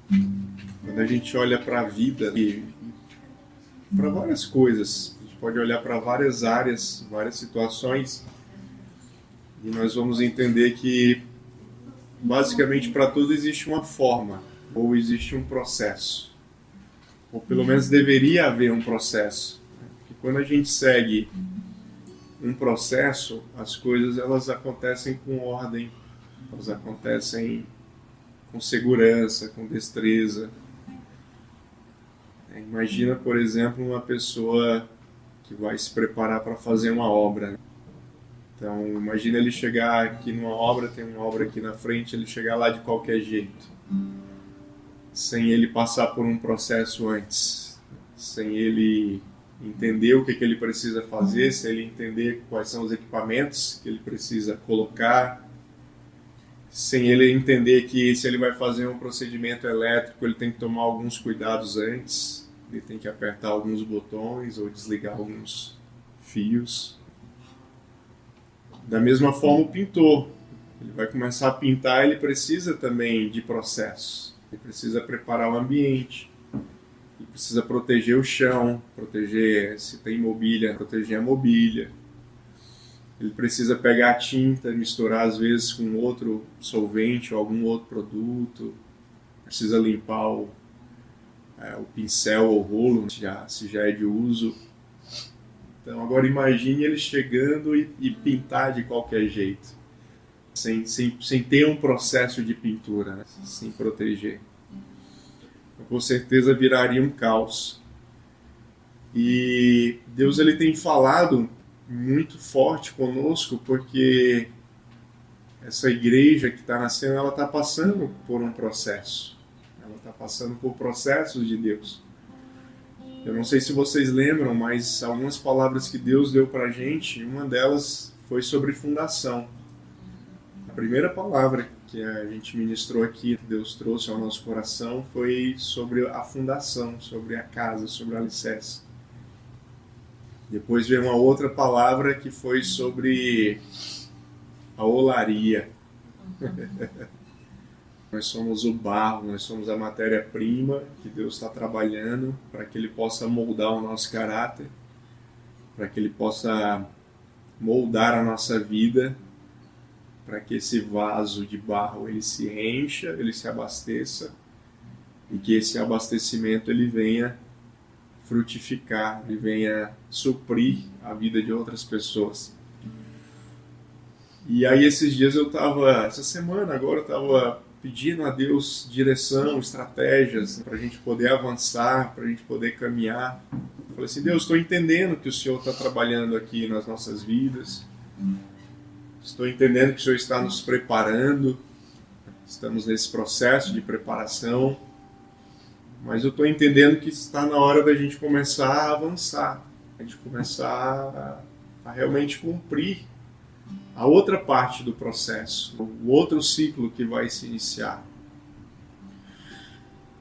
Quando a gente olha para a vida e para várias coisas, a gente pode olhar para várias áreas, várias situações, e nós vamos entender que basicamente para tudo existe uma forma, ou existe um processo, ou pelo menos deveria haver um processo. Porque quando a gente segue um processo, as coisas elas acontecem com ordem, elas acontecem com segurança, com destreza. Imagina, por exemplo, uma pessoa que vai se preparar para fazer uma obra. Então, imagina ele chegar aqui numa obra, tem uma obra aqui na frente, ele chegar lá de qualquer jeito, sem ele passar por um processo antes, sem ele entender o que ele precisa fazer, sem ele entender quais são os equipamentos que ele precisa colocar, sem ele entender que se ele vai fazer um procedimento elétrico, ele tem que tomar alguns cuidados antes, ele tem que apertar alguns botões ou desligar alguns fios. Da mesma forma o pintor, ele vai começar a pintar, ele precisa também de processos, ele precisa preparar o ambiente, ele precisa proteger o chão, proteger se tem mobília, proteger a mobília. Ele precisa pegar a tinta, misturar às vezes com outro solvente ou algum outro produto. Precisa limpar o pincel ou rolo, se já é de uso. Então agora imagine ele chegando e pintar de qualquer jeito, sem ter um processo de pintura, né? Sem proteger. Então, com certeza viraria um caos. E Deus ele tem falado muito forte conosco, porque essa igreja que está nascendo, ela está passando por um processo. Ela está passando por processos de Deus. Eu não sei se vocês lembram, mas algumas palavras que Deus deu para a gente, uma delas foi sobre fundação. A primeira palavra que a gente ministrou aqui, que Deus trouxe ao nosso coração, foi sobre a fundação, sobre a casa, sobre o alicerce. Depois veio uma outra palavra que foi sobre a olaria. Nós somos o barro, nós somos a matéria-prima que Deus está trabalhando para que Ele possa moldar o nosso caráter, para que Ele possa moldar a nossa vida, para que esse vaso de barro ele se encha, ele se abasteça e que esse abastecimento ele venha frutificar, ele venha suprir a vida de outras pessoas. E aí esses dias essa semana agora eu estava pedindo a Deus direção, estratégias para a gente poder avançar, para a gente poder caminhar. Eu falei assim, Deus, estou entendendo que o Senhor está trabalhando aqui nas nossas vidas, estou entendendo que o Senhor está nos preparando, estamos nesse processo de preparação, mas eu estou entendendo que está na hora da gente começar a avançar, a gente começar a realmente cumprir a outra parte do processo, o outro ciclo que vai se iniciar.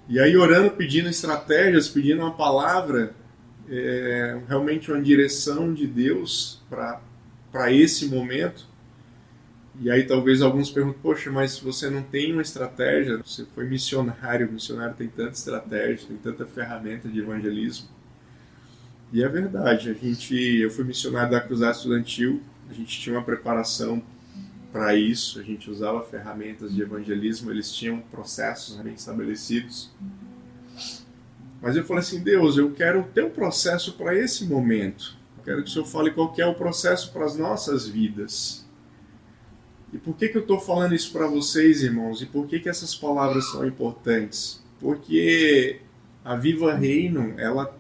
E aí orando, pedindo estratégias, pedindo uma palavra, realmente uma direção de Deus para esse momento. E aí talvez alguns perguntem, poxa, mas você não tem uma estratégia, você foi missionário, o missionário tem tanta estratégia, tem tanta ferramenta de evangelismo. E é verdade, eu fui missionário da Cruzada Estudantil, a gente tinha uma preparação para isso, a gente usava ferramentas de evangelismo, eles tinham processos bem estabelecidos. Mas eu falei assim, Deus, eu quero ter um processo para esse momento. Eu quero que o Senhor fale qual que é o processo para as nossas vidas. E por que eu estou falando isso para vocês, irmãos? E por que essas palavras são importantes? Porque a Viva Reino, ela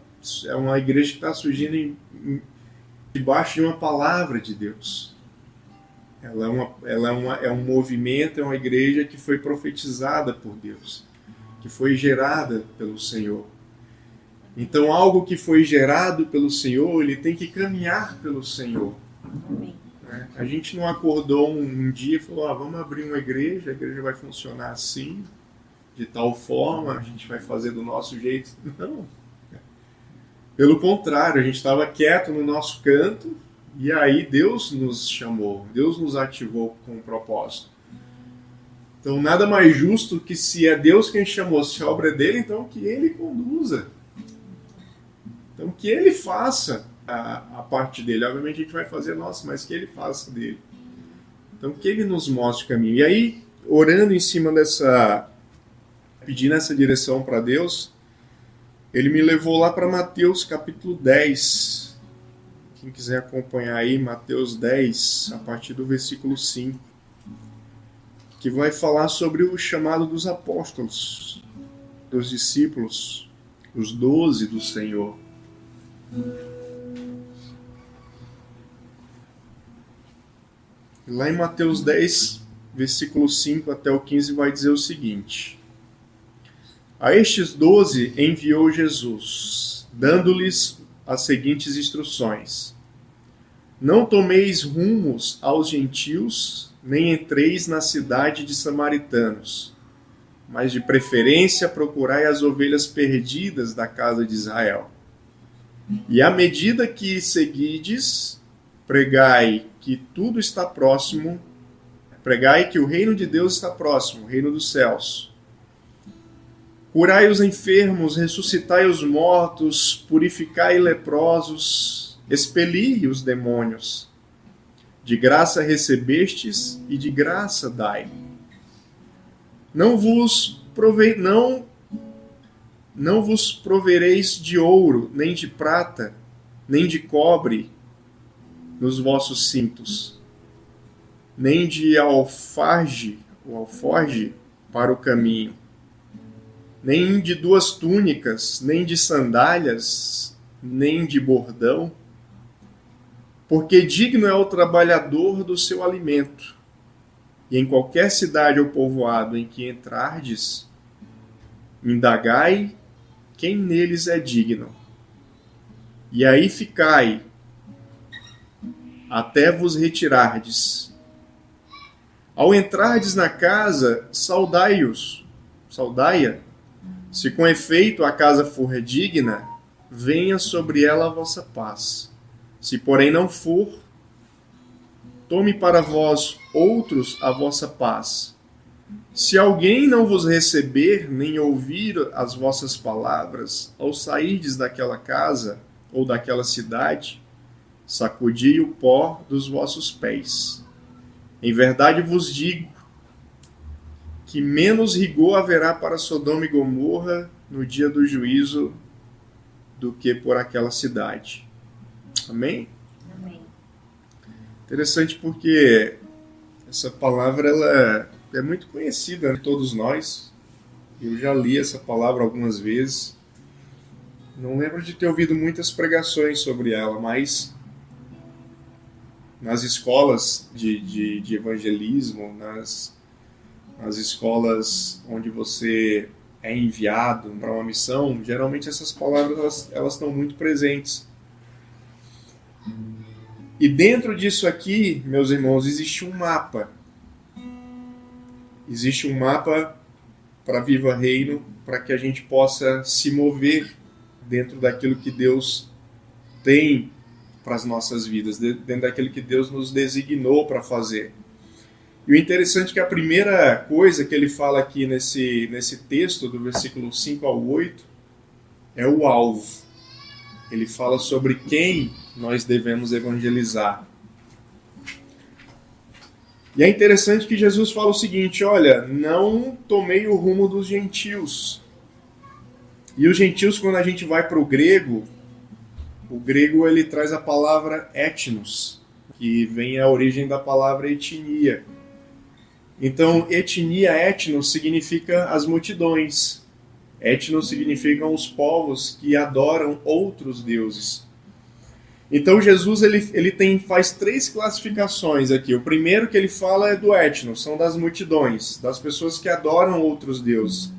é uma igreja que está surgindo debaixo de uma palavra de Deus. Ela é um movimento, é uma igreja que foi profetizada por Deus, que foi gerada pelo Senhor. Então, algo que foi gerado pelo Senhor, ele tem que caminhar pelo Senhor. Amém. A gente não acordou um dia e falou, vamos abrir uma igreja, a igreja vai funcionar assim, de tal forma, a gente vai fazer do nosso jeito. Não. Pelo contrário, a gente estava quieto no nosso canto e aí Deus nos chamou, Deus nos ativou com um propósito. Então, nada mais justo que, se é Deus quem chamou, se a obra é dele, então que ele conduza. Então, que ele faça a parte dele. Obviamente, a gente vai fazer a nossa, mas que ele faça dele. Então, que ele nos mostre o caminho. E aí, orando em cima dessa... pedindo essa direção para Deus, ele me levou lá para Mateus capítulo 10. Quem quiser acompanhar aí, Mateus 10, a partir do versículo 5. Que vai falar sobre o chamado dos apóstolos, dos discípulos, os 12 do Senhor. Lá em Mateus 10, versículo 5 até o 15, vai dizer o seguinte: A estes 12 enviou Jesus, dando-lhes as seguintes instruções: Não tomeis rumos aos gentios, nem entreis na cidade de samaritanos, mas de preferência procurai as ovelhas perdidas da casa de Israel. E à medida que seguides, pregai que tudo está próximo, pregai que o reino de Deus está próximo, o reino dos céus. Curai os enfermos, ressuscitai os mortos, purificai leprosos, expeli os demônios. De graça recebestes e de graça dai. Não vos provereis de ouro, nem de prata, nem de cobre nos vossos cintos, nem de alforge para o caminho, nem de 2 túnicas, nem de sandálias, nem de bordão, porque digno é o trabalhador do seu alimento. E em qualquer cidade ou povoado em que entrardes, indagai quem neles é digno. E aí ficai, até vos retirardes. Ao entrardes na casa, saudai-a. Se com efeito a casa for digna, venha sobre ela a vossa paz. Se porém não for, tome para vós outros a vossa paz. Se alguém não vos receber, nem ouvir as vossas palavras, ao sairdes daquela casa ou daquela cidade, sacudi o pó dos vossos pés. Em verdade vos digo que menos rigor haverá para Sodoma e Gomorra no dia do juízo do que por aquela cidade. Amém? Amém. Interessante porque essa palavra ela é muito conhecida de todos nós. Eu já li essa palavra algumas vezes. Não lembro de ter ouvido muitas pregações sobre ela, mas nas escolas de evangelismo, nas escolas onde você é enviado para uma missão, geralmente essas palavras elas estão muito presentes. E dentro disso aqui, meus irmãos, existe um mapa. Existe um mapa para Viva Reino, para que a gente possa se mover dentro daquilo que Deus tem para as nossas vidas, dentro daquilo que Deus nos designou para fazer. E o interessante é que a primeira coisa que ele fala aqui nesse texto, do versículo 5 ao 8, é o alvo. Ele fala sobre quem nós devemos evangelizar. E é interessante que Jesus fala o seguinte: olha, não tomei o rumo dos gentios. E os gentios, quando a gente vai para o grego ele traz a palavra etnos, que vem a origem da palavra etnia. Então, etnia, etnos, significa as multidões. Etnos significam os povos que adoram outros deuses. Então Jesus faz 3 classificações aqui. O primeiro que ele fala é do etnos, são das multidões, das pessoas que adoram outros deuses.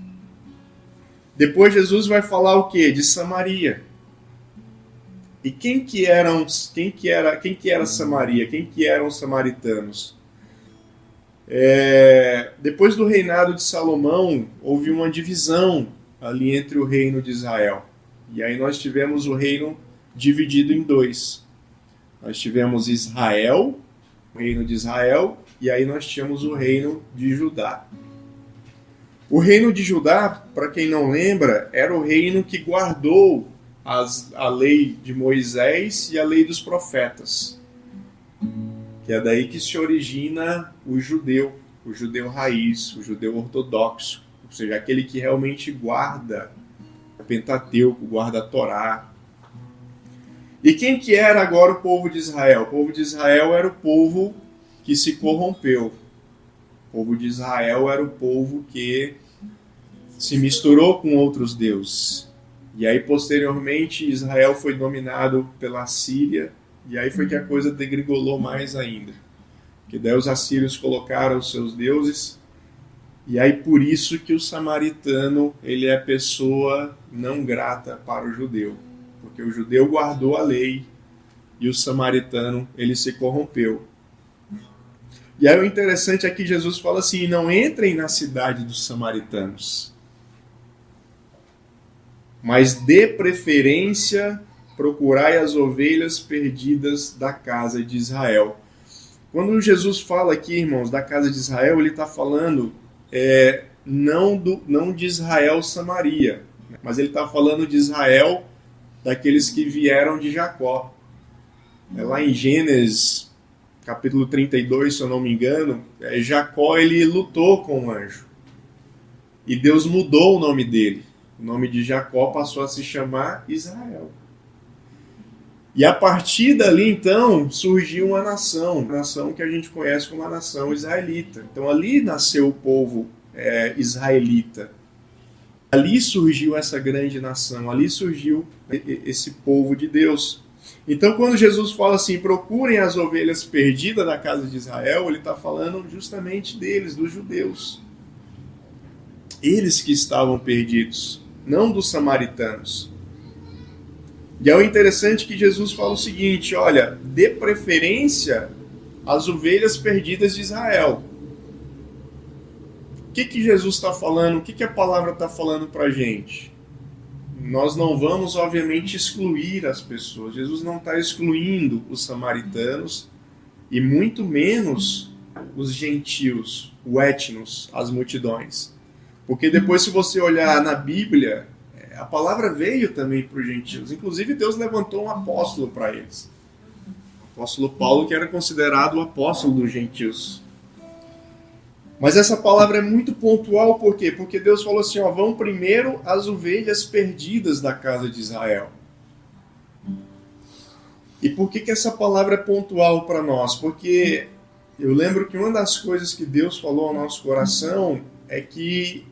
Depois Jesus vai falar o quê? De Samaria. E quem que era Samaria? Quem que eram os samaritanos? Depois do reinado de Salomão, houve uma divisão ali entre o reino de Israel. E aí nós tivemos o reino dividido em 2. Nós tivemos Israel, o reino de Israel, e aí nós tínhamos o reino de Judá. O reino de Judá, para quem não lembra, era o reino que guardou a lei de Moisés e a lei dos profetas. Que é daí que se origina o judeu raiz, o judeu ortodoxo, ou seja, aquele que realmente guarda o Pentateuco, guarda a Torá. E quem que era agora o povo de Israel? O povo de Israel era o povo que se corrompeu. O povo de Israel era o povo que se misturou com outros deuses. E aí, posteriormente, Israel foi dominado pela Síria, e aí foi que a coisa degringolou mais ainda. Porque daí os assírios colocaram os seus deuses, e aí por isso que o samaritano ele é pessoa não grata para o judeu. Porque o judeu guardou a lei, e o samaritano ele se corrompeu. E aí o interessante é que Jesus fala assim, não entrem na cidade dos samaritanos, mas dê preferência, procurai as ovelhas perdidas da casa de Israel. Quando Jesus fala aqui, irmãos, da casa de Israel, ele está falando não de Israel Samaria, mas ele está falando de Israel daqueles que vieram de Jacó. Lá em Gênesis, capítulo 32, se eu não me engano, Jacó ele lutou com o anjo. E Deus mudou o nome dele. O nome de Jacó passou a se chamar Israel. E a partir dali, então, surgiu uma nação que a gente conhece como a nação israelita. Então ali nasceu o povo israelita. Ali surgiu essa grande nação, ali surgiu esse povo de Deus. Então quando Jesus fala assim, procurem as ovelhas perdidas da casa de Israel, ele está falando justamente deles, dos judeus. Eles que estavam perdidos, não dos samaritanos. E é o interessante que Jesus fala o seguinte, olha, dê preferência às ovelhas perdidas de Israel. O que Jesus está falando? O que a palavra está falando para a gente? Nós não vamos, obviamente, excluir as pessoas. Jesus não está excluindo os samaritanos e muito menos os gentios, o etnos, as multidões. Porque depois, se você olhar na Bíblia, a palavra veio também para os gentios. Inclusive, Deus levantou um apóstolo para eles. O apóstolo Paulo, que era considerado o apóstolo dos gentios. Mas essa palavra é muito pontual, por quê? Porque Deus falou assim, vão primeiro as ovelhas perdidas da casa de Israel. E por que essa palavra é pontual para nós? Porque eu lembro que uma das coisas que Deus falou ao nosso coração é que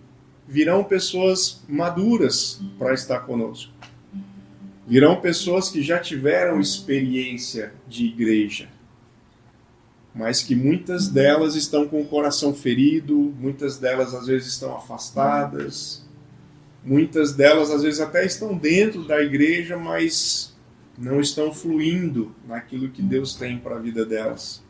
virão pessoas maduras para estar conosco. Virão pessoas que já tiveram experiência de igreja, mas que muitas delas estão com o coração ferido, muitas delas às vezes estão afastadas, muitas delas às vezes até estão dentro da igreja, mas não estão fluindo naquilo que Deus tem para a vida delas.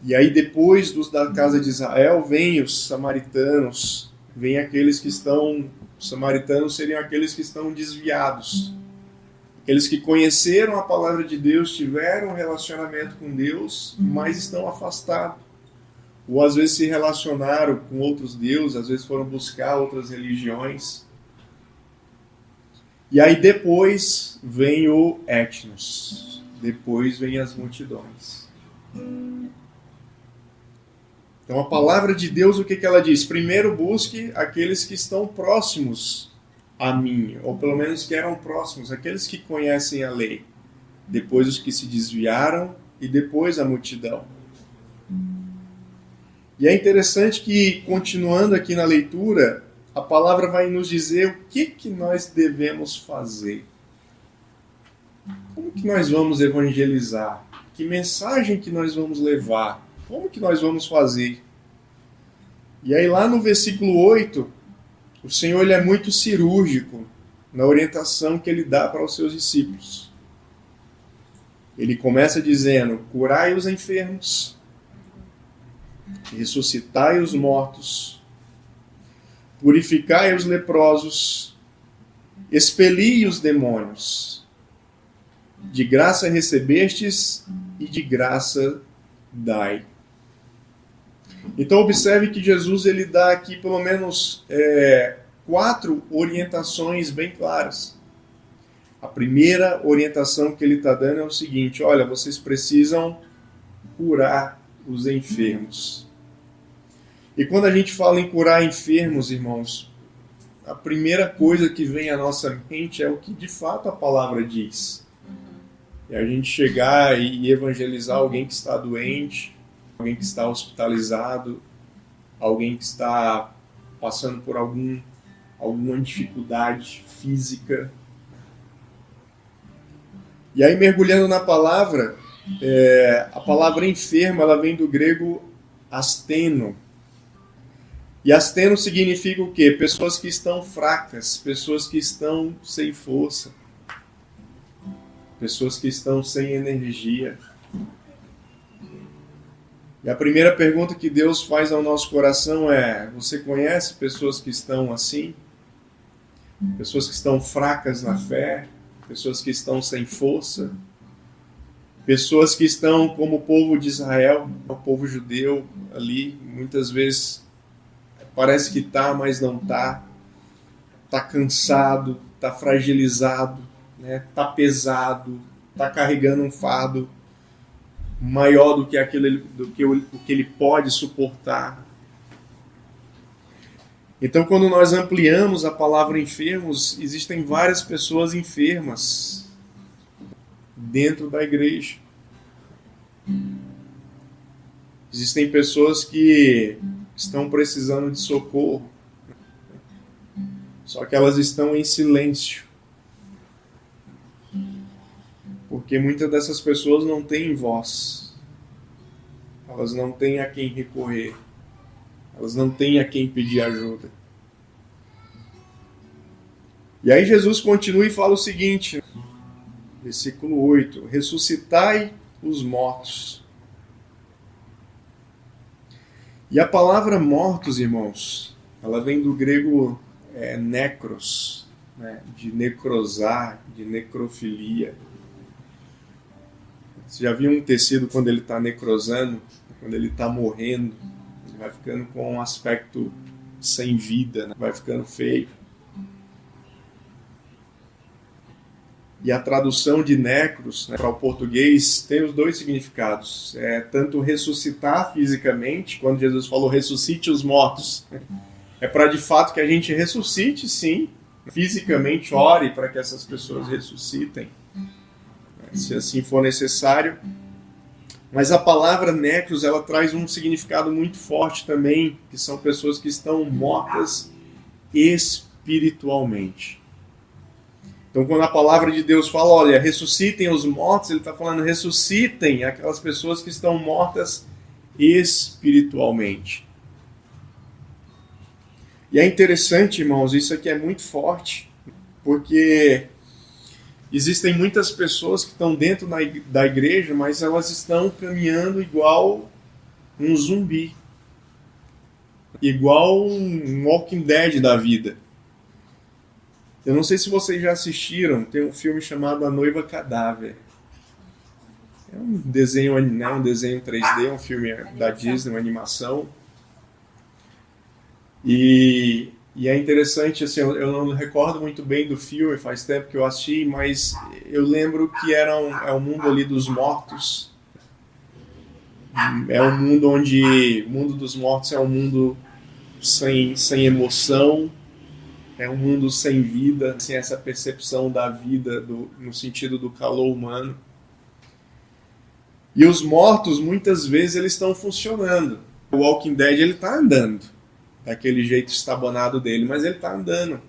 E aí depois da casa de Israel, vem os samaritanos, vem aqueles que estão, os samaritanos seriam aqueles que estão desviados, aqueles que conheceram a palavra de Deus, tiveram um relacionamento com Deus, mas estão afastados. Ou às vezes se relacionaram com outros deuses, às vezes foram buscar outras religiões. E aí depois vem o etnos, depois vem as multidões. Então a palavra de Deus, o que ela diz? Primeiro busque aqueles que estão próximos a mim, ou pelo menos que eram próximos, aqueles que conhecem a lei. Depois os que se desviaram e depois a multidão. E é interessante que, continuando aqui na leitura, a palavra vai nos dizer o que nós devemos fazer. Como que nós vamos evangelizar? Que mensagem que nós vamos levar? Como que nós vamos fazer? E aí lá no versículo 8, o Senhor ele é muito cirúrgico na orientação que ele dá para os seus discípulos. Ele começa dizendo, curai os enfermos, ressuscitai os mortos, purificai os leprosos, expeli os demônios. De graça recebestes e de graça dai. Então observe que Jesus ele dá aqui pelo menos 4 orientações bem claras. A primeira orientação que ele está dando é o seguinte: olha, vocês precisam curar os enfermos. E quando a gente fala em curar enfermos, irmãos, a primeira coisa que vem à nossa mente é o que de fato a palavra diz. É a gente chegar e evangelizar alguém que está doente, alguém que está hospitalizado, alguém que está passando por alguma dificuldade física. E aí, mergulhando na palavra, a palavra enfermo, ela vem do grego asteno. E asteno significa o quê? Pessoas que estão fracas, pessoas que estão sem força, pessoas que estão sem energia. E a primeira pergunta que Deus faz ao nosso coração é: você conhece pessoas que estão assim? Pessoas que estão fracas na fé? Pessoas que estão sem força? Pessoas que estão como o povo de Israel, o povo judeu ali, muitas vezes parece que está, mas não está. Está cansado, está fragilizado, né? Está pesado, está carregando um fardo maior do que o que ele pode suportar. Então, quando nós ampliamos a palavra enfermos, existem várias pessoas enfermas dentro da igreja. Existem pessoas que estão precisando de socorro, só que elas estão em silêncio, porque muitas dessas pessoas não têm voz, elas não têm a quem recorrer, elas não têm a quem pedir ajuda. E aí Jesus continua e fala o seguinte, versículo 8: ressuscitai os mortos. E a palavra mortos, irmãos, ela vem do grego necros, né, de necrosar, de necrofilia. Você já viu um tecido quando ele está necrosando, quando ele está morrendo, ele vai ficando com um aspecto sem vida, né? Vai ficando feio. E a tradução de necros, né, para o português tem os dois significados. Tanto ressuscitar fisicamente, quando Jesus falou ressuscite os mortos, é para de fato que a gente ressuscite, sim, fisicamente, ore para que essas pessoas ressuscitem, se assim for necessário. Mas a palavra necros, ela traz um significado muito forte também, que são pessoas que estão mortas espiritualmente. Então, quando a palavra de Deus fala, olha, ressuscitem os mortos, ele está falando, ressuscitem aquelas pessoas que estão mortas espiritualmente. E é interessante, irmãos, isso aqui é muito forte, porque existem muitas pessoas que estão dentro da igreja, mas elas estão caminhando igual um zumbi, igual um Walking Dead da vida. Eu não sei se vocês já assistiram, tem um filme chamado A Noiva Cadáver. É um desenho, um desenho 3D, um filme da Disney, uma animação. E é interessante, assim, eu não recordo muito bem do filme, faz tempo que eu assisti, mas eu lembro que é um mundo ali dos mortos. É um mundo onde o mundo dos mortos é um mundo sem emoção, é um mundo sem vida, sem essa percepção da vida no sentido do calor humano. E os mortos, muitas vezes, eles estão funcionando. O Walking Dead, ele está andando, daquele jeito estabanado dele, mas ele está andando.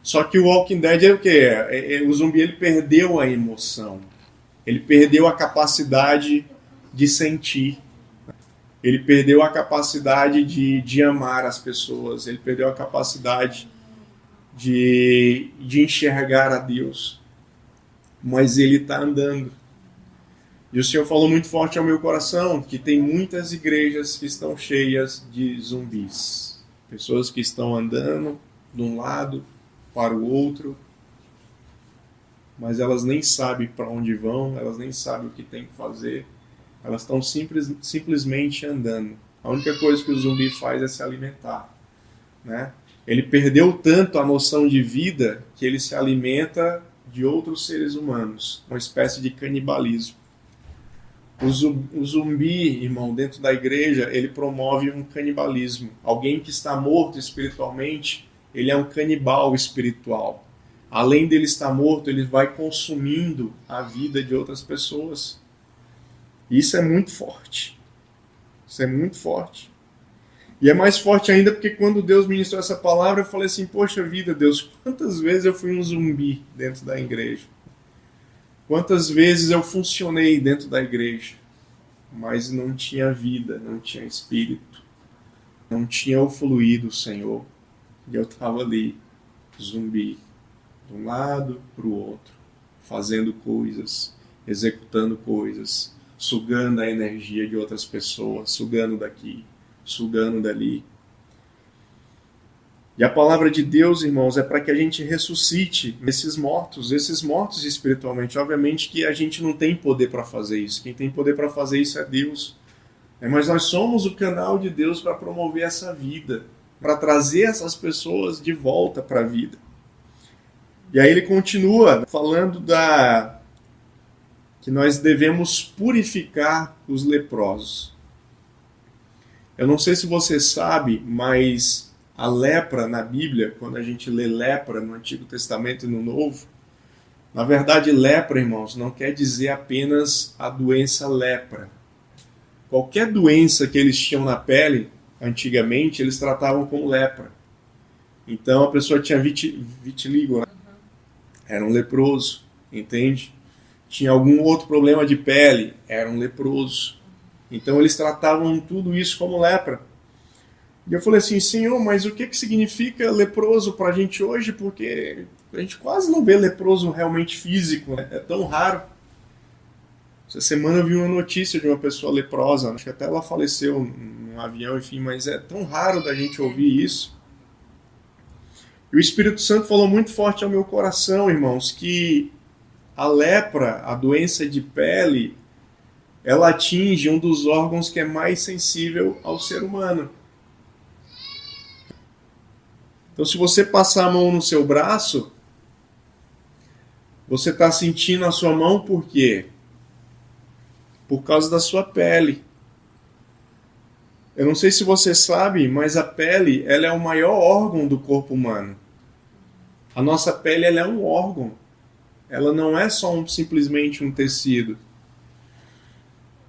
Só que o Walking Dead é o quê? O zumbi, ele perdeu a emoção. Ele perdeu a capacidade de sentir. Ele perdeu a capacidade de amar as pessoas. Ele perdeu a capacidade de enxergar a Deus. Mas ele está andando. E o Senhor falou muito forte ao meu coração que tem muitas igrejas que estão cheias de zumbis. Pessoas que estão andando de um lado para o outro, mas elas nem sabem para onde vão, elas nem sabem o que tem que fazer. Elas estão simplesmente andando. A única coisa que o zumbi faz é se alimentar, né? Ele perdeu tanto a noção de vida que ele se alimenta de outros seres humanos, uma espécie de canibalismo. O zumbi, irmão, dentro da igreja, ele promove um canibalismo. Alguém que está morto espiritualmente, ele é um canibal espiritual. Além dele estar morto, ele vai consumindo a vida de outras pessoas. Isso é muito forte. Isso é muito forte. E é mais forte ainda porque quando Deus ministrou essa palavra, eu falei assim, poxa vida, Deus, quantas vezes eu fui um zumbi dentro da igreja? Quantas vezes eu funcionei dentro da igreja, mas não tinha vida, não tinha espírito, não tinha o fluir do Senhor. E eu estava ali, zumbi, de um lado para o outro, fazendo coisas, executando coisas, sugando a energia de outras pessoas, sugando daqui, sugando dali. E a palavra de Deus, irmãos, é para que a gente ressuscite esses mortos espiritualmente. Obviamente que a gente não tem poder para fazer isso. Quem tem poder para fazer isso é Deus. Mas nós somos o canal de Deus para promover essa vida, para trazer essas pessoas de volta para a vida. E aí ele continua falando que nós devemos purificar os leprosos. Eu não sei se você sabe, mas a lepra na Bíblia, quando a gente lê lepra no Antigo Testamento e no Novo, na verdade lepra, irmãos, não quer dizer apenas a doença lepra. Qualquer doença que eles tinham na pele, antigamente, eles tratavam como lepra. Então a pessoa tinha vitiligo, né? Era um leproso, entende? Tinha algum outro problema de pele, era um leproso. Então eles tratavam tudo isso como lepra. E eu falei assim, Senhor, mas o que significa leproso para a gente hoje? Porque a gente quase não vê leproso realmente físico, né? É tão raro. Essa semana eu vi uma notícia de uma pessoa leprosa, acho que até ela faleceu num avião, enfim, mas é tão raro da gente ouvir isso. E o Espírito Santo falou muito forte ao meu coração, irmãos, que a lepra, a doença de pele, ela atinge um dos órgãos que é mais sensível ao ser humano. Então, se você passar a mão no seu braço, você está sentindo a sua mão por quê? Por causa da sua pele. Eu não sei se você sabe, mas a pele ela é o maior órgão do corpo humano. A nossa pele ela é um órgão. Ela não é só simplesmente um tecido.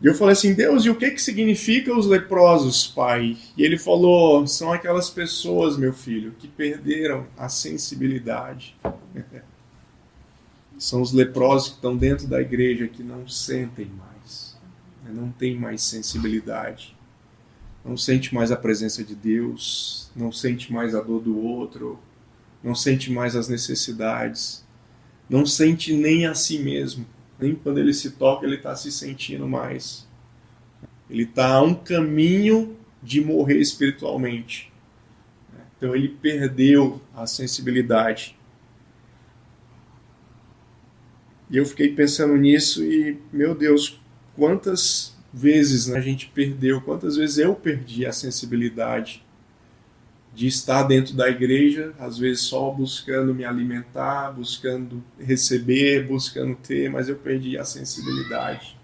E eu falei assim, Deus, e o que significa os leprosos, Pai? E ele falou, são aquelas pessoas, meu filho, que perderam a sensibilidade. São os leprosos que estão dentro da igreja, que não sentem mais, não têm mais sensibilidade, não sente mais a presença de Deus, não sente mais a dor do outro, não sente mais as necessidades, não sente nem a si mesmo. Nem quando ele se toca, ele está se sentindo mais. Ele está a um caminho de morrer espiritualmente. Então ele perdeu a sensibilidade. E eu fiquei pensando nisso e, meu Deus, quantas vezes a gente perdeu, quantas vezes eu perdi a sensibilidade de estar dentro da igreja, às vezes só buscando me alimentar, buscando receber, buscando ter, mas eu perdi a sensibilidade.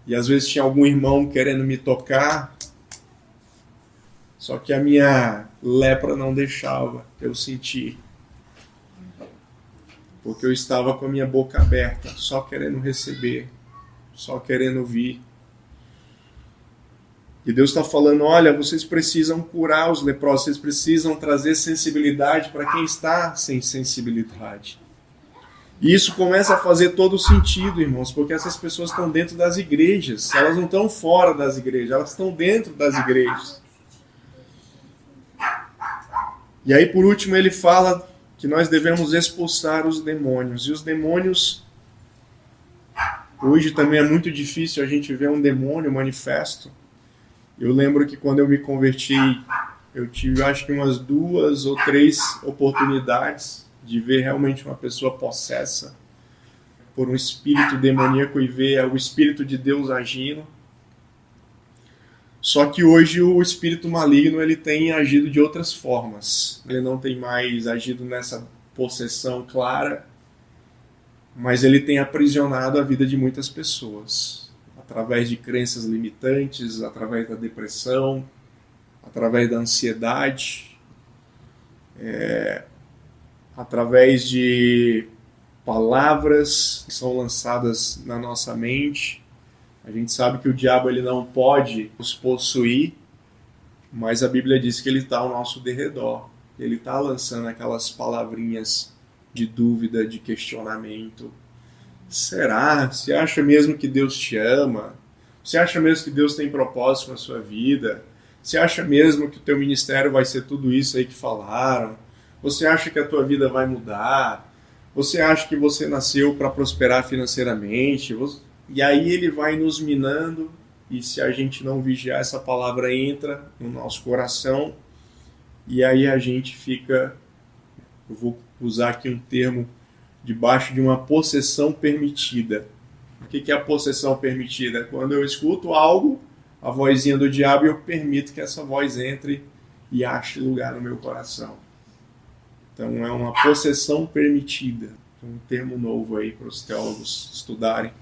E às vezes tinha algum irmão querendo me tocar, só que a minha lepra não deixava eu sentir. Porque eu estava com a minha boca aberta, só querendo receber, só querendo ouvir. E Deus está falando, olha, vocês precisam curar os leprosos, vocês precisam trazer sensibilidade para quem está sem sensibilidade. E isso começa a fazer todo sentido, irmãos, porque essas pessoas estão dentro das igrejas, elas não estão fora das igrejas, elas estão dentro das igrejas. E aí, por último, ele fala que nós devemos expulsar os demônios. E os demônios, hoje também é muito difícil a gente ver um demônio manifesto. Eu lembro que quando eu me converti, eu tive acho que umas 2 ou 3 oportunidades de ver realmente uma pessoa possessa por um espírito demoníaco e ver o Espírito de Deus agindo. Só que hoje o espírito maligno ele tem agido de outras formas. Ele não tem mais agido nessa possessão clara, mas ele tem aprisionado a vida de muitas pessoas, através de crenças limitantes, através da depressão, através da ansiedade, através de palavras que são lançadas na nossa mente. A gente sabe que o diabo ele não pode nos possuir, mas a Bíblia diz que ele está ao nosso derredor. Ele está lançando aquelas palavrinhas de dúvida, de questionamento. Será? Você acha mesmo que Deus te ama? Você acha mesmo que Deus tem propósito na sua vida? Você acha mesmo que o teu ministério vai ser tudo isso aí que falaram? Você acha que a tua vida vai mudar? Você acha que você nasceu para prosperar financeiramente? E aí ele vai nos minando, e se a gente não vigiar, essa palavra entra no nosso coração, e aí a gente fica, eu vou usar aqui um termo, debaixo de uma possessão permitida. O que é a possessão permitida? Quando eu escuto algo, a vozinha do diabo, eu permito que essa voz entre e ache lugar no meu coração. Então é uma possessão permitida. Um termo novo aí para os teólogos estudarem.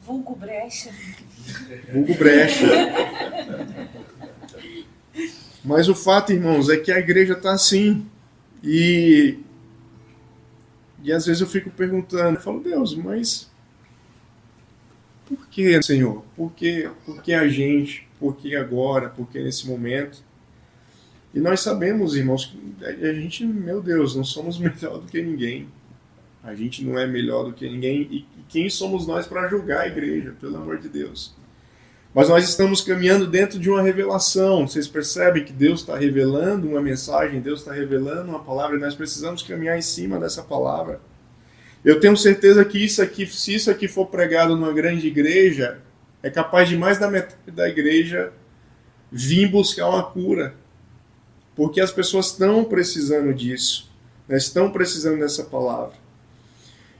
Vulgo brecha. Vulgo brecha. Mas o fato, irmãos, é que a igreja está assim. E às vezes eu fico perguntando, eu falo, Deus, mas por que, Senhor? Por que a gente? Por que agora? Por que nesse momento? E nós sabemos, irmãos, que a gente, meu Deus, não somos melhor do que ninguém. A gente não é melhor do que ninguém. E quem somos nós para julgar a igreja, pelo amor de Deus? Mas nós estamos caminhando dentro de uma revelação. Vocês percebem que Deus está revelando uma mensagem, Deus está revelando uma palavra, e nós precisamos caminhar em cima dessa palavra. Eu tenho certeza que se isso aqui for pregado numa grande igreja, é capaz de mais da metade da igreja vir buscar uma cura. Porque as pessoas estão precisando disso, né? Estão precisando dessa palavra.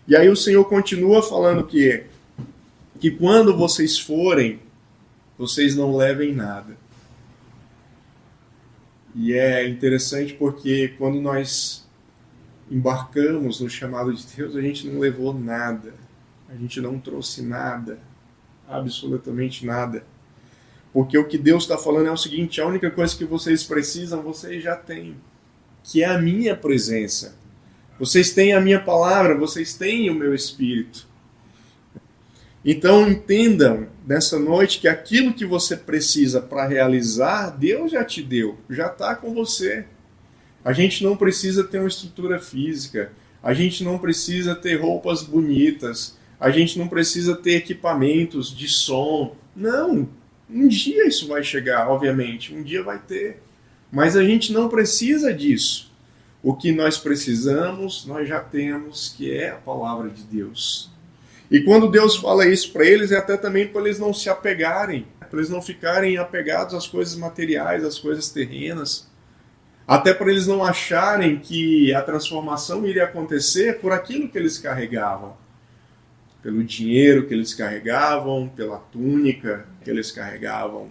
E aí o Senhor continua falando que quando vocês forem, vocês não levem nada. E é interessante porque quando nós embarcamos no chamado de Deus, a gente não levou nada. A gente não trouxe nada. Absolutamente nada. Porque o que Deus está falando é o seguinte, a única coisa que vocês precisam, vocês já têm. Que é a minha presença. Vocês têm a minha palavra, vocês têm o meu Espírito. Então entendam nessa noite que aquilo que você precisa para realizar, Deus já te deu, já está com você. A gente não precisa ter uma estrutura física, a gente não precisa ter roupas bonitas, a gente não precisa ter equipamentos de som. Não, um dia isso vai chegar, obviamente, um dia vai ter. Mas a gente não precisa disso. O que nós precisamos, nós já temos, que é a palavra de Deus. E quando Deus fala isso para eles, é até também para eles não se apegarem, para eles não ficarem apegados às coisas materiais, às coisas terrenas, até para eles não acharem que a transformação iria acontecer por aquilo que eles carregavam, pelo dinheiro que eles carregavam, pela túnica que eles carregavam,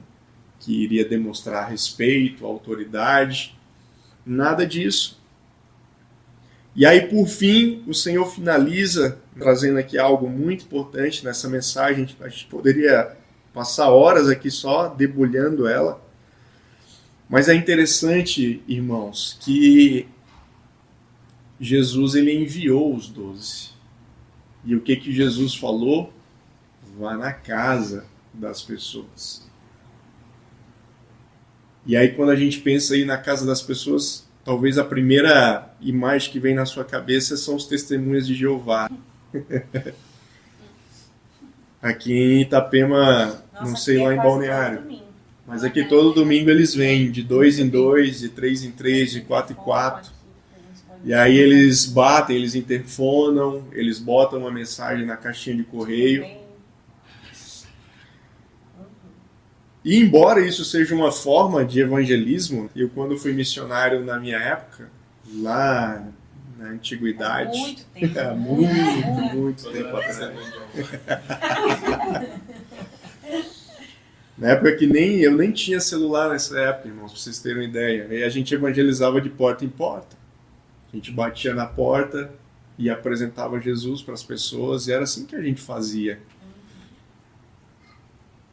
que iria demonstrar respeito, autoridade, nada disso. E aí, por fim, o Senhor finaliza trazendo aqui algo muito importante nessa mensagem. A gente poderia passar horas aqui só debulhando ela. Mas é interessante, irmãos, que Jesus ele enviou os 12. E o que Jesus falou? Vá na casa das pessoas. E aí, quando a gente pensa aí na casa das pessoas, talvez a primeira imagem que vem na sua cabeça são os testemunhas de Jeová. Aqui em Itapema, nossa, não sei lá em Balneário, mas aqui todo domingo eles vêm, de 2 em 2, de 3 em 3, de 4 em 4. E aí eles batem, eles interfonam, eles botam uma mensagem na caixinha de correio. E embora isso seja uma forma de evangelismo, eu quando fui missionário na minha época, lá na antiguidade, muito tempo, muito tempo atrás. Na época que eu nem tinha celular nessa época, irmãos, pra vocês terem uma ideia. E a gente evangelizava de porta em porta. A gente batia na porta e apresentava Jesus para as pessoas, e era assim que a gente fazia.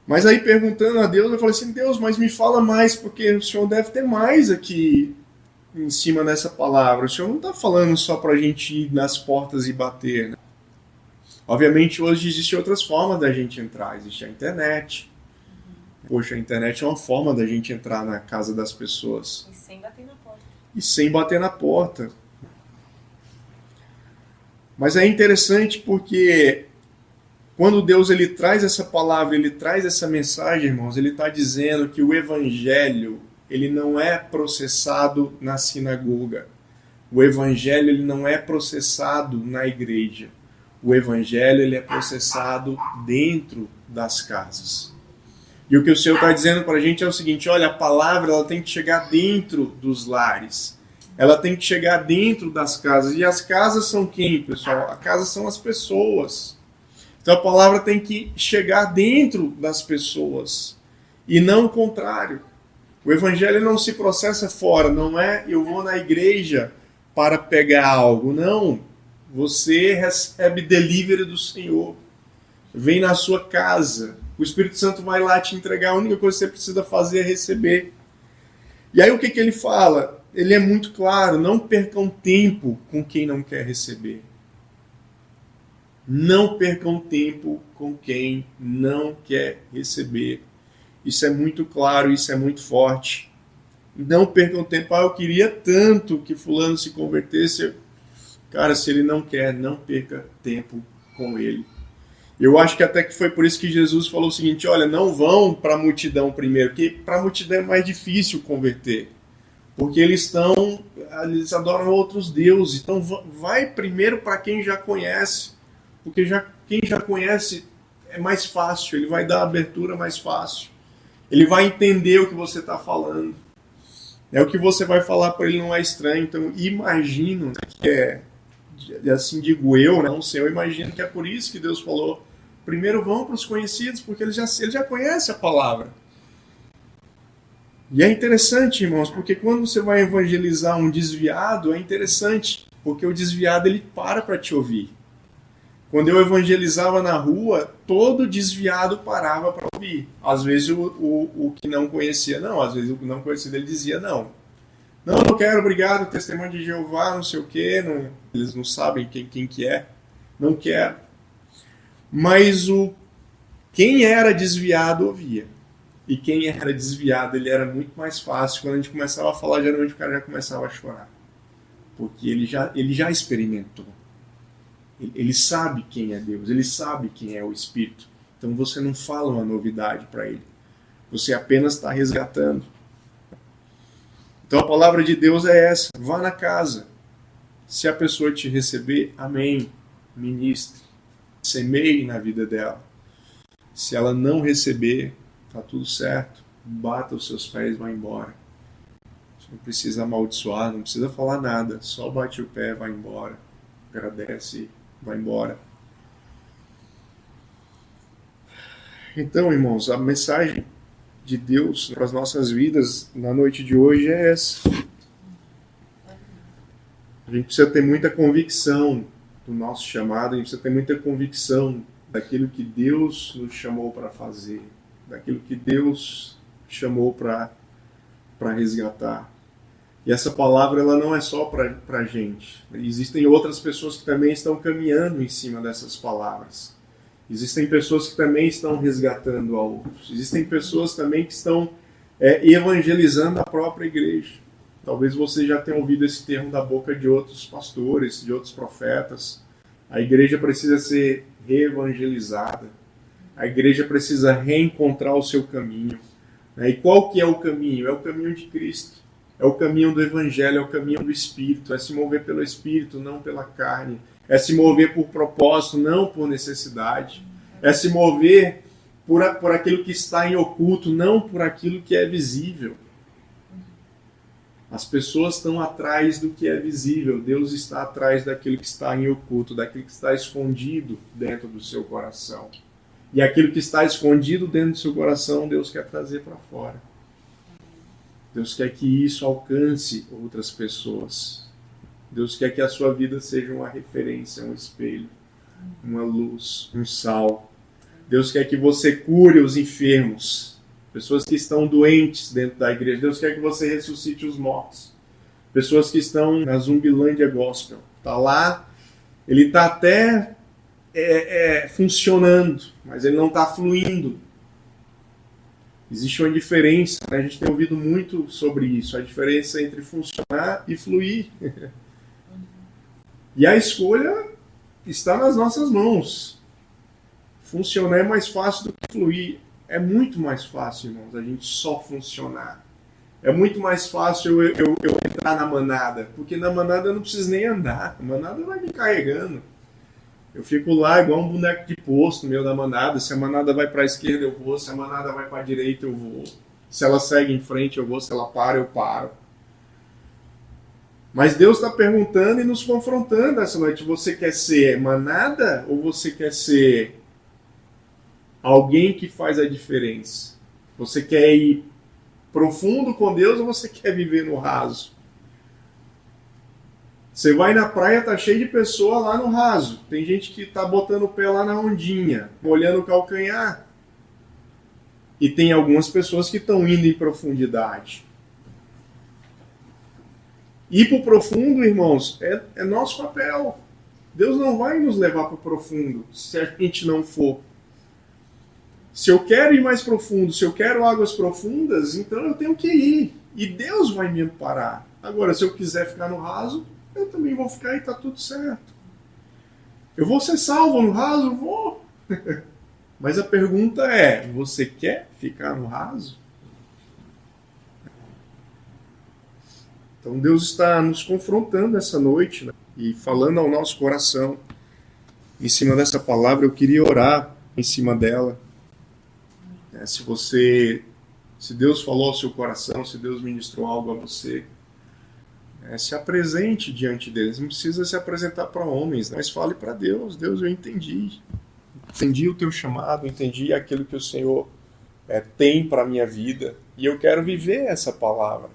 Mas aí, perguntando a Deus, eu falei assim, Deus, mas me fala mais, porque o Senhor deve ter mais aqui em cima dessa palavra. O Senhor não está falando só para a gente ir nas portas e bater, né? Obviamente, hoje existem outras formas da gente entrar. Existe a internet. Poxa, a internet é uma forma da gente entrar na casa das pessoas. E sem bater na porta. E sem bater na porta. Mas é interessante porque quando Deus ele traz essa palavra, ele traz essa mensagem, irmãos, ele está dizendo que o evangelho ele não é processado na sinagoga. O evangelho ele não é processado na igreja. O evangelho ele é processado dentro das casas. E o que o Senhor está dizendo para a gente é o seguinte, olha, a palavra ela tem que chegar dentro dos lares. Ela tem que chegar dentro das casas. E as casas são quem, pessoal? A casa são as pessoas. Então a palavra tem que chegar dentro das pessoas. E não o contrário. O evangelho não se processa fora. Não é eu vou na igreja para pegar algo. Não. Você recebe delivery do Senhor. Vem na sua casa. O Espírito Santo vai lá te entregar. A única coisa que você precisa fazer é receber. E aí o que ele fala? Ele é muito claro. Não percam tempo com quem não quer receber. Não percam tempo com quem não quer receber. Isso é muito claro, isso é muito forte. Não percam tempo. Eu queria tanto que fulano se convertesse. Cara, se ele não quer, não perca tempo com ele. Eu acho que até que foi por isso que Jesus falou o seguinte, olha, não vão para a multidão primeiro, porque para a multidão é mais difícil converter. Porque eles adoram outros deuses. Então vai primeiro para quem já conhece. Porque quem já conhece é mais fácil, ele vai dar a abertura mais fácil. Ele vai entender o que você está falando. O que você vai falar para ele não é estranho. Então imagino que assim digo eu, não sei, eu imagino que é por isso que Deus falou, primeiro vão para os conhecidos, porque ele já conhece a palavra. E é interessante, irmãos, porque quando você vai evangelizar um desviado, é interessante, porque o desviado ele para te ouvir. Quando eu evangelizava na rua, todo desviado parava para ouvir. Às vezes o que não conhecia, não. Às vezes o que não conhecia, ele dizia não. Não quero, obrigado, testemunho de Jeová, não sei o quê. Não, eles não sabem quem que é. Não quero. Mas quem era desviado ouvia. E quem era desviado, ele era muito mais fácil. Quando a gente começava a falar, geralmente o cara já começava a chorar. Porque ele já experimentou. Ele sabe quem é Deus, ele sabe quem é o Espírito. Então você não fala uma novidade para ele. Você apenas está resgatando. Então a palavra de Deus é essa. Vá na casa. Se a pessoa te receber, amém. Ministre. Semeie na vida dela. Se ela não receber, está tudo certo. Bata os seus pés e vai embora. Você não precisa amaldiçoar, não precisa falar nada. Só bate o pé e vai embora. Agradece, vai embora. Então, irmãos, a mensagem de Deus para as nossas vidas na noite de hoje é essa. A gente precisa ter muita convicção do nosso chamado, a gente precisa ter muita convicção daquilo que Deus nos chamou para fazer, daquilo que Deus chamou para resgatar. E essa palavra ela não é só para a gente. Existem outras pessoas que também estão caminhando em cima dessas palavras. Existem pessoas que também estão resgatando a outros. Existem pessoas também que estão evangelizando a própria igreja. Talvez você já tenha ouvido esse termo da boca de outros pastores, de outros profetas. A igreja precisa ser reevangelizada. A igreja precisa reencontrar o seu caminho. E qual que é o caminho? É o caminho de Cristo. É o caminho do Evangelho, é o caminho do Espírito. É se mover pelo Espírito, não pela carne. É se mover por propósito, não por necessidade. É se mover por aquilo que está em oculto, não por aquilo que é visível. As pessoas estão atrás do que é visível. Deus está atrás daquilo que está em oculto, daquilo que está escondido dentro do seu coração. E aquilo que está escondido dentro do seu coração, Deus quer trazer para fora. Deus quer que isso alcance outras pessoas. Deus quer que a sua vida seja uma referência, um espelho, uma luz, um sal. Deus quer que você cure os enfermos, pessoas que estão doentes dentro da igreja. Deus quer que você ressuscite os mortos. Pessoas que estão na Zumbilândia Gospel. Está lá, ele está até funcionando, mas ele não está fluindo. Existe uma diferença, né? A gente tem ouvido muito sobre isso, a diferença entre funcionar e fluir. E a escolha está nas nossas mãos. Funcionar é mais fácil do que fluir. É muito mais fácil, irmãos, a gente só funcionar. É muito mais fácil eu entrar na manada, porque na manada eu não preciso nem andar. A manada vai me carregando. Eu fico lá igual um boneco de posto no meio da manada. Se a manada vai para a esquerda, eu vou. Se a manada vai para a direita, eu vou. Se ela segue em frente, eu vou. Se ela para, eu paro. Mas Deus está perguntando e nos confrontando essa noite. Você quer ser manada ou você quer ser alguém que faz a diferença? Você quer ir profundo com Deus ou você quer viver no raso? Você vai na praia, tá cheio de pessoa lá no raso. Tem gente que tá botando o pé lá na ondinha, molhando o calcanhar. E tem algumas pessoas que estão indo em profundidade. Ir para o profundo, irmãos, é nosso papel. Deus não vai nos levar para o profundo se a gente não for. Se eu quero ir mais profundo, se eu quero águas profundas, então eu tenho que ir. E Deus vai me amparar. Agora, se eu quiser ficar no raso, eu também vou ficar e está tudo certo. Eu vou ser salvo no raso? Vou. Mas a pergunta é, você quer ficar no raso? Então Deus está nos confrontando essa noite, né? E falando ao nosso coração. Em cima dessa palavra, eu queria orar em cima dela. Se Deus falou ao seu coração, se Deus ministrou algo a você, se apresente diante deles. Não precisa se apresentar para homens, né? Mas fale para Deus. Deus, eu entendi. Entendi o teu chamado, entendi aquilo que o Senhor tem para a minha vida. E eu quero viver essa palavra.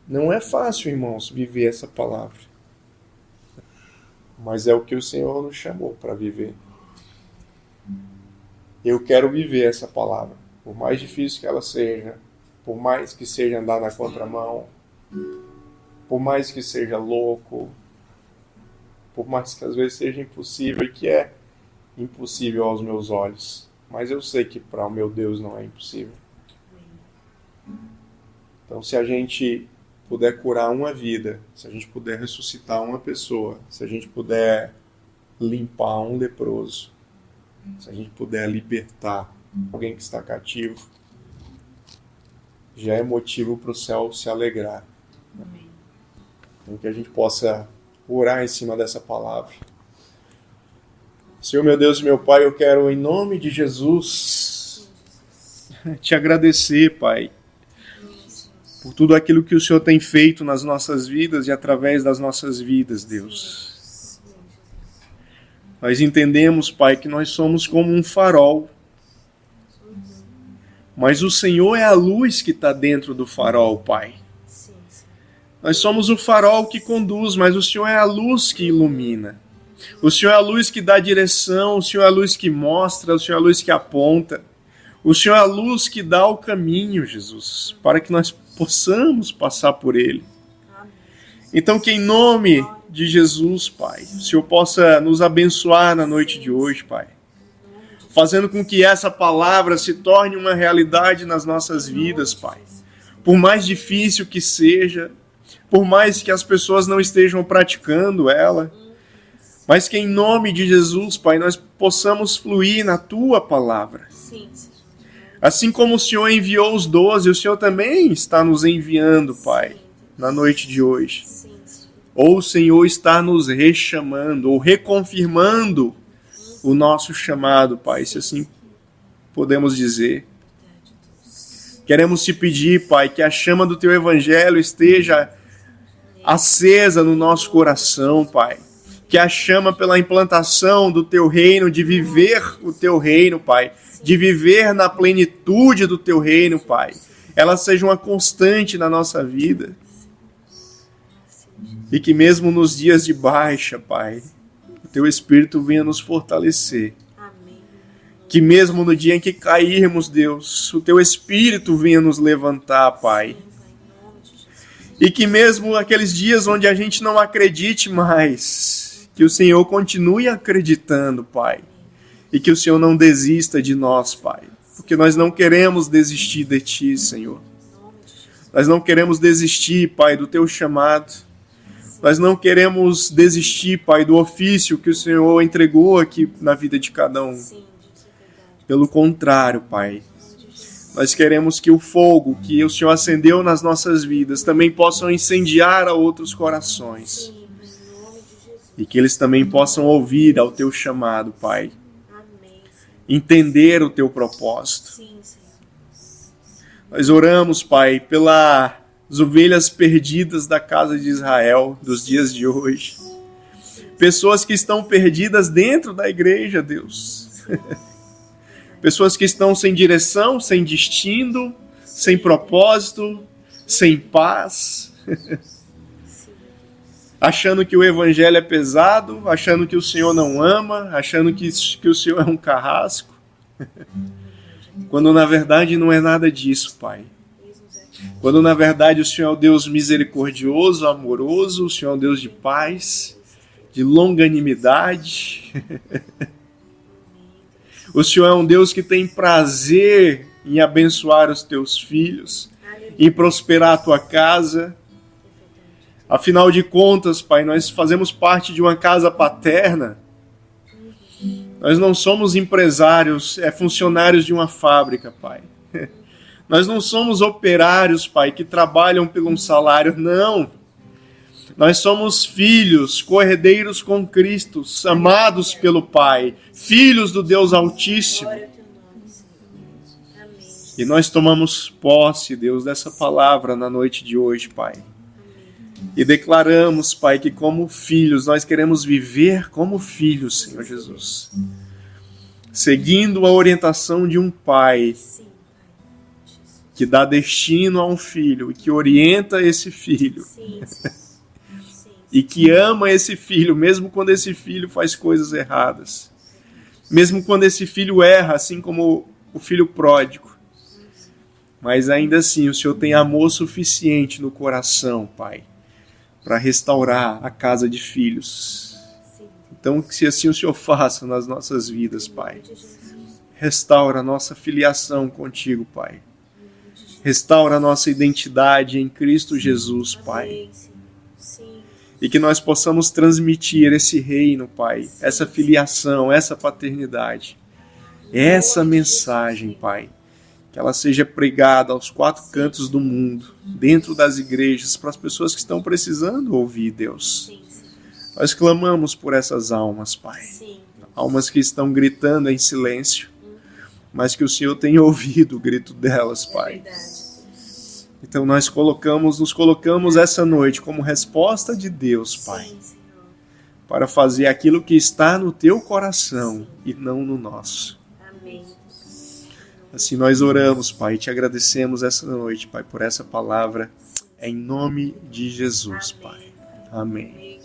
Não é fácil, irmãos, viver essa palavra. Mas é o que o Senhor nos chamou para viver. Eu quero viver essa palavra. Por mais difícil que ela seja, por mais que seja andar na contramão, por mais que seja louco, por mais que às vezes seja impossível, e que é impossível aos meus olhos. Mas eu sei que para o meu Deus não é impossível. Então, se a gente puder curar uma vida, se a gente puder ressuscitar uma pessoa, se a gente puder limpar um leproso, se a gente puder libertar alguém que está cativo, já é motivo para o céu se alegrar. Amém. Então, que a gente possa orar em cima dessa palavra. Senhor, meu Deus e meu Pai, eu quero, em nome de Jesus, te agradecer, Pai, por tudo aquilo que o Senhor tem feito nas nossas vidas e através das nossas vidas, Deus. Nós entendemos, Pai, que nós somos como um farol, mas o Senhor é a luz que está dentro do farol, Pai. Nós somos o farol que conduz, mas o Senhor é a luz que ilumina. O Senhor é a luz que dá direção, o Senhor é a luz que mostra, o Senhor é a luz que aponta. O Senhor é a luz que dá o caminho, Jesus, para que nós possamos passar por ele. Então, que em nome de Jesus, Pai, o Senhor possa nos abençoar na noite de hoje, Pai, fazendo com que essa palavra se torne uma realidade nas nossas vidas, Pai. Por mais difícil que seja, por mais que as pessoas não estejam praticando ela, mas que em nome de Jesus, Pai, nós possamos fluir na Tua palavra. Assim como o Senhor enviou os 12, o Senhor também está nos enviando, Pai, na noite de hoje. Ou o Senhor está nos rechamando, ou reconfirmando o nosso chamado, Pai, se assim podemos dizer. Queremos te pedir, Pai, que a chama do Teu Evangelho esteja acesa no nosso coração, Pai. que a chama pela implantação do Teu reino, de viver o Teu reino, Pai, de viver na plenitude do Teu reino, Pai, ela seja uma constante na nossa vida. E que mesmo nos dias de baixa, Pai, o Teu Espírito venha nos fortalecer. Que mesmo no dia em que cairmos, Deus, o Teu Espírito venha nos levantar, Pai. E que mesmo aqueles dias onde a gente não acredite mais, que o Senhor continue acreditando, Pai. E que o Senhor não desista de nós, Pai. Porque nós não queremos desistir de Ti, Senhor. Nós não queremos desistir, Pai, do Teu chamado. Nós não queremos desistir, Pai, do ofício que o Senhor entregou aqui na vida de cada um. Pelo contrário, Pai, nós queremos que o fogo que o Senhor acendeu nas nossas vidas também possam incendiar a outros corações. E que eles também possam ouvir ao Teu chamado, Pai. Entender o Teu propósito. Nós oramos, Pai, pelas ovelhas perdidas da casa de Israel dos dias de hoje. Pessoas que estão perdidas dentro da igreja, Deus. Pessoas que estão sem direção, sem destino, sem propósito, sem paz. Achando que o evangelho é pesado, achando que o Senhor não ama, achando que o Senhor é um carrasco. Quando na verdade não é nada disso, Pai. Quando na verdade o Senhor é o Deus misericordioso, amoroso, o Senhor é o Deus de paz, de longanimidade. O Senhor é um Deus que tem prazer em abençoar os Teus filhos, em prosperar a Tua casa. Afinal de contas, Pai, nós fazemos parte de uma casa paterna. Nós não somos empresários, funcionários de uma fábrica, Pai. Nós não somos operários, Pai, que trabalham por um salário, não. Nós somos filhos, co-herdeiros com Cristo, amados pelo Pai, filhos do Deus Altíssimo. E nós tomamos posse, Deus, dessa palavra na noite de hoje, Pai. E declaramos, Pai, que como filhos, nós queremos viver como filhos, Senhor Jesus. Seguindo a orientação de um Pai que dá destino a um filho e que orienta esse filho. E que ama esse filho, mesmo quando esse filho faz coisas erradas. Mesmo quando esse filho erra, assim como o filho pródigo. Mas ainda assim, o Senhor tem amor suficiente no coração, Pai, para restaurar a casa de filhos. Então, que se assim o Senhor faça nas nossas vidas, Pai. Restaura a nossa filiação contigo, Pai. Restaura a nossa identidade em Cristo Jesus, Pai. E que nós possamos transmitir esse reino, Pai, essa filiação, essa paternidade, essa mensagem, Pai, que ela seja pregada aos quatro cantos do mundo, dentro das igrejas, para as pessoas que estão precisando ouvir, Deus. Nós clamamos por essas almas, Pai, almas que estão gritando em silêncio, mas que o Senhor tem ouvido o grito delas, Pai. Então nós nos colocamos essa noite como resposta de Deus, Pai, para fazer aquilo que está no Teu coração e não no nosso. Assim nós oramos, Pai, e Te agradecemos essa noite, Pai, por essa palavra, em nome de Jesus, Pai. Amém.